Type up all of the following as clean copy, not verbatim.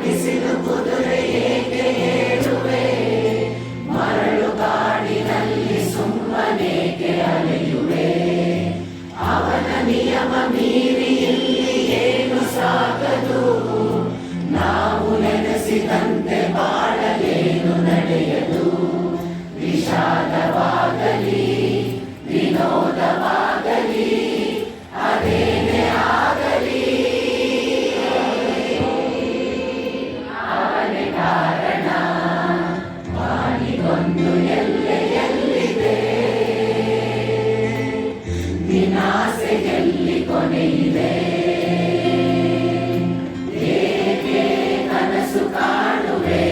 ಬಿಸಿಲು ಕುದುರೆ ಏಕೆ ಏಳುವೆ, ಮರಳು ಕಾಡಿನಲ್ಲಿ ಸುಮ್ಮನೇಕೆ ಅಲೆಯುವೆ. ಅವನ ನಿಯಮ ಮೀರಿ ಇಲ್ಲಿ ಏನು ಸಾಗದು, ನಾವು ನೆನೆಸಿದಂತೆ ಬಾಳಲೇನು ನಡೆಯದು. ವಿಷಾದವಾಗಲಿ ವಿನೋದವಾಗಲಿ ಅದೇನೇ ಆಗಲಿ, ಅವನೇ ಕಾರಣ. ಬಾಳಿಗೊಂದು ಎಲ್ಲೆಯಲ್ಲಿದೆ, ನಿನ್ನಾಸೆಯಲ್ಲಿ ಕೊನೆಯಿದೆ. ಏಕೆ ಕನಸು ಕಾಣುವೆ,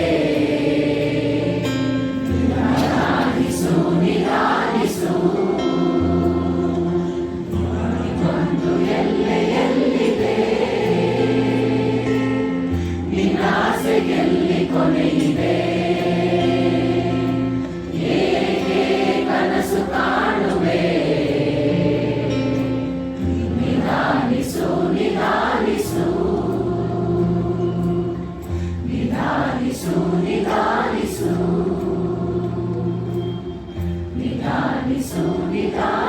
ನಿಧಾನಿಸು ನಿಧಾನಿಸು. ಒಂದು ಎಲ್ಲೆಯಲ್ಲಿದೆ, ನಿನ್ನಾಸೆಯಲ್ಲಿ ಕೊನೆಯಿದೆ. ಏಕೆ ಕನಸು ಕಾಣುವೆ, ನಿಧಾನಿಸು ನಿಧಾನಿಸು. ನಿಧಾನಿಸು ನಿಧಾನಿಸು. ನಿಧಾನಿಸು ನಿಧಾನಿಸು.